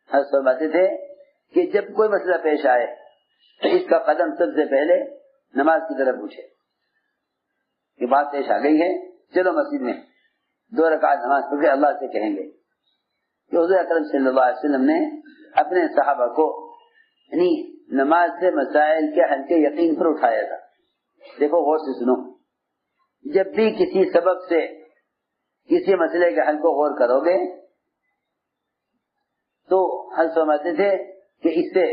حضرت فرماتے تھے کہ جب کوئی مسئلہ پیش آئے تو اس کا قدم سب سے پہلے نماز کی طرف اٹھے کہ بات پیش آ گئی ہے، چلو مسجد میں 2 رکعت نماز پڑھ کے اللہ سے کہیں گے کہ حضور اکرم صلی اللہ علیہ وسلم نے اپنے صحابہ کو یعنی نماز سے مسائل کے حل کے یقین پر اٹھایا تھا۔ دیکھو غور سے سنو، جب بھی کسی سبب سے کسی مسئلے کے حل کو غور کرو گے تو حل فرماتے تھے کہ اس سے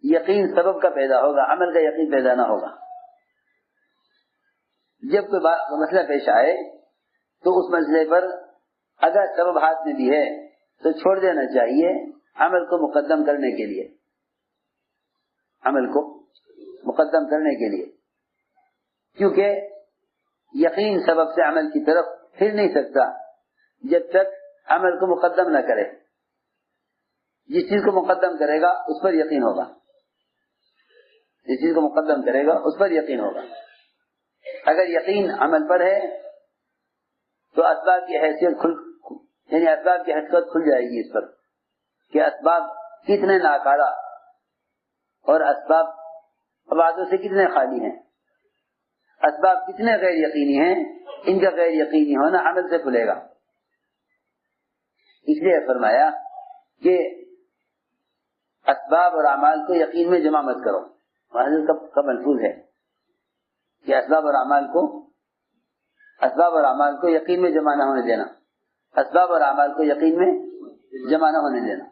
یقین سبب کا پیدا ہوگا، عمل کا یقین پیدا نہ ہوگا۔ جب کوئی مسئلہ پیش آئے تو اس مسئلے پر اگر سبب ہاتھ میں بھی ہے تو چھوڑ دینا چاہیے عمل کو مقدم کرنے کے لیے، عمل کو مقدم کرنے کے لیے، کیونکہ یقین سبب سے عمل کی طرف پھر نہیں سکتا جب تک عمل کو مقدم نہ کرے۔ جس چیز کو مقدم کرے گا اس پر یقین ہوگا، جس چیز کو مقدم کرے گا اس پر یقین ہوگا۔ اگر یقین عمل پر ہے تو اسباب کی حیثیت یعنی اسباب کی حقیقت کھل جائے گی اس پر کہ اسباب کتنے ناکارہ اور اسباب وعدوں سے کتنے خالی ہیں، اسباب کتنے غیر یقینی ہیں، ان کا غیر یقینی ہونا عمل سے کھلے گا۔ اس لیے فرمایا کہ اسباب اور اعمال کو یقین میں جمع مت کرو، حضرت کا ملفوظ ہے کہ اسباب اور اعمال کو یقین میں جمع نہ ہونے دینا، اسباب اور اعمال کو یقین میں جمع نہ ہونے دینا،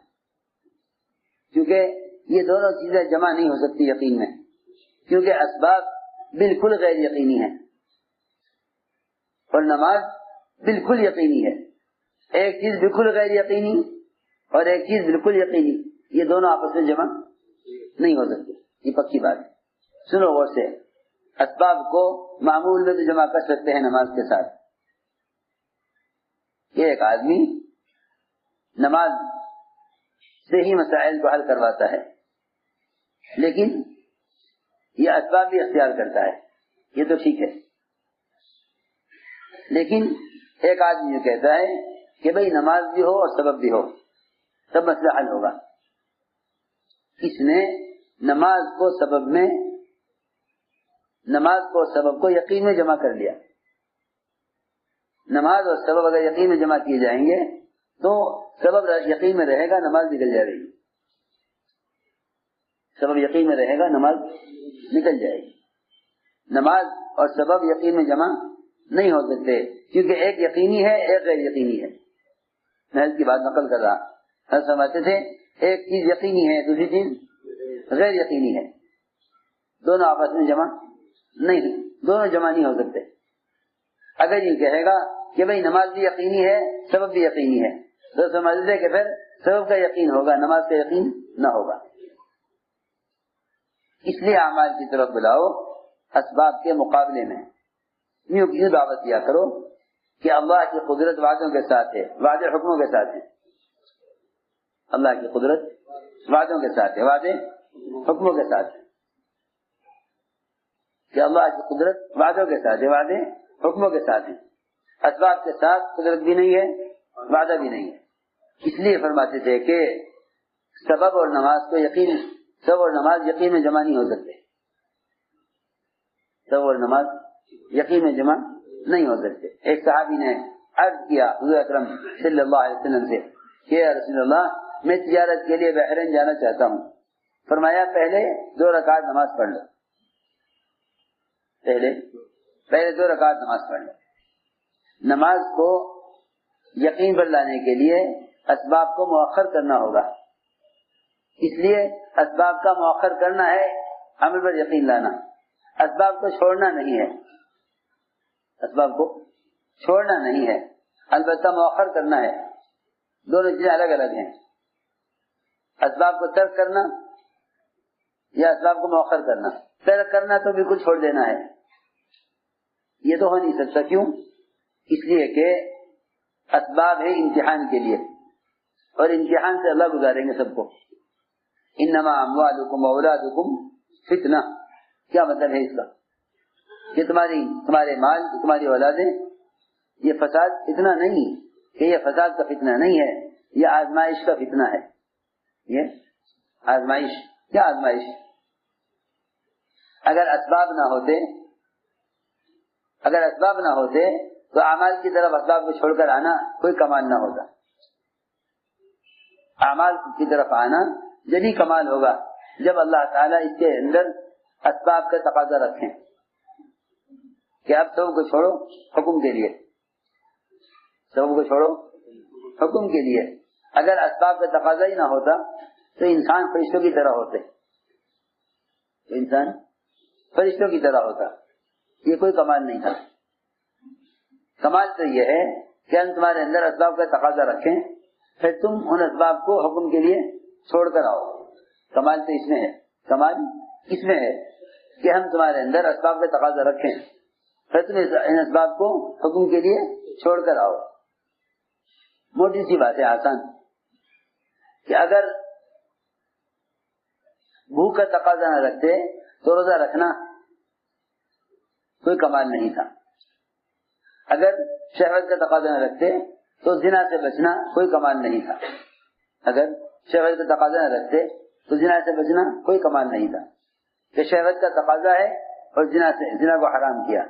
کیونکہ یہ دونوں چیزیں جمع نہیں ہو سکتی یقین میں، کیونکہ اسباب بالکل غیر یقینی ہیں اور نماز بالکل یقینی ہے۔ ایک چیز بالکل غیر یقینی اور ایک چیز بالکل یقینی، یہ دونوں آپس میں جمع نہیں ہو سکتے، یہ پکی بات ہے۔ سنو غور سے، اسباب کو معمول میں تو جمع کر سکتے ہیں نماز کے ساتھ۔ یہ ایک آدمی نماز سے ہی مسائل کو حل کرواتا ہے، لیکن یہ اسباب بھی اختیار کرتا ہے، یہ تو ٹھیک ہے، لیکن ایک آدمی یہ کہتا ہے کہ بھئی نماز بھی ہو اور سبب بھی ہو تب مسئلہ حل ہوگا۔ اس نے نماز کو سبب کو یقین میں جمع کر لیا۔ نماز اور سبب اگر یقین میں جمع کیے جائیں گے تو سبب یقین میں رہے گا، نماز نکل جائے گی، سبب یقین میں رہے گا، نماز نکل جائے گی۔ نماز اور سبب یقین میں جمع نہیں ہو سکتے، کیونکہ ایک یقینی ہے ایک غیر یقینی ہے۔ میں اس کی بات نقل کر رہا، ہم سمجھتے تھے ایک چیز یقینی ہے دوسری چیز غیر یقینی ہے، دونوں آپس میں جمع نہیں ہو سکتے۔ اگر یہ کہے گا کہ بھئی نماز بھی یقینی ہے سبب بھی یقینی ہے تو سمجھتے کہ پھر سبب کا یقین ہوگا، نماز کا یقین نہ ہوگا۔ اس لیے اعمال کی طرف بلاؤ اسباب کے مقابلے میں، یوں دعوت دیا کرو کہ اللہ کی قدرت وعدوں کے ساتھ ہے، وعدے حکموں کے ساتھ ہے۔ اللہ کی قدرت وعدوں کے ساتھ ہے، وعدے حکموں کے ساتھ ہے، کہ اللہ کی قدرت وعدوں کے ساتھ ہے، وعدے حکموں کے ساتھ ہیں۔ اسباب کے ساتھ قدرت بھی نہیں ہے، وعدہ بھی نہیں ہے۔ اس لیے فرماتے تھے کہ سبب اور نماز یقین میں جمع نہیں ہو سکتے، سبب اور نماز یقین میں جمع نہیں ہو سکتے۔ ایک صحابی نے عرض کیا حضور اکرم صلی اللہ علیہ وسلم سے کہ یا رسول اللہ میں تجارت کے لیے بحرین جانا چاہتا ہوں۔ فرمایا پہلے 2 رکعت نماز پڑھ لو، پہلے 2 رکعت نماز پڑھ لو۔ نماز کو یقین پر لانے کے لیے اسباب کو مؤخر کرنا ہوگا، اس لیے اسباب کا مؤخر کرنا ہے عمل پر یقین لانا، اسباب کو چھوڑنا نہیں ہے، اسباب کو چھوڑنا نہیں ہے، البتہ مؤخر کرنا ہے۔ دونوں چیزیں الگ الگ ہیں، اسباب کو ترک کرنا یا اسباب کو مؤخر کرنا۔ ترک کرنا تو بالکل چھوڑ دینا ہے، یہ تو ہو نہیں سکتا۔ کیوں؟ اس لیے کہ اسباب ہے امتحان کے لیے، اور امتحان سے اللہ گزاریں گے سب کو۔ انما اموالکم واولادکم فتنہ، کیا مطلب ہے اس کا؟ کہ تمہارے مال، تمہاری اولادیں، یہ فساد اتنا نہیں کہ یہ فساد کا فتنہ نہیں ہے، یہ آزمائش کا فتنہ ہے. یہ آزمائش کیا آزمائش؟ اگر اسباب نہ ہوتے تو اعمال کی طرف اسباب کو چھوڑ کر آنا کوئی کمال نہ ہوگا. اعمال کی طرف آنا جبھی کمال ہوگا جب اللہ تعالیٰ اس کے اندر اسباب کا تقاضا رکھیں کہ اب سب کو چھوڑو حکم کے لیے، سب کو چھوڑو حکم کے لیے. اگر اسباب کا تقاضا ہی نہ ہوتا تو انسان فرشتوں کی طرح ہوتے، انسان فرشتوں کی طرح ہوتا. یہ کوئی کمال نہیں تھا. کمال تو یہ ہے کہ ہم تمہارے اندر اسباب کا تقاضا رکھیں، پھر تم ان اسباب کو حکم کے لیے چھوڑ کر آؤ. کمال تو اس میں ہے، کمال اس میں ہے کہ ہم تمہارے اندر اسباب کا تقاضا رکھیں، پھر تم ان اسباب کو حکم کے لیے چھوڑ کر آؤ. موٹی سی بات ہے، آسان، کہ اگر بھوک کا تقاضا نہ رکھتے تو روزہ رکھنا کوئی کمال نہیں تھا. اگر شہوت کا تقاضا نہ رکھتے تو زنا سے بچنا کوئی کمال نہیں تھا. اگر شہوت کا تقاضا نہ رکھتے تو زنا سے بچنا کوئی کمال نہیں تھا. کہ شہوت کا تقاضا ہے اور زنا کو حرام کیا،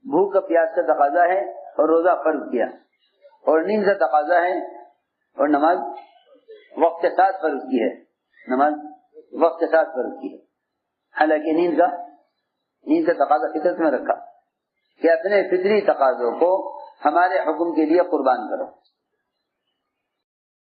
بھوک کا پیاس کا تقاضا ہے اور روزہ فرض کیا، اور نیند کا تقاضا ہے اور نماز وقت کے ساتھ فرض کی ہے، نماز وقت کے ساتھ فرض کی ہے. حالانکہ نیند کا تقاضا فطرت میں رکھا کہ اپنے فطری تقاضوں کو ہمارے حکم کے لیے قربان کرو.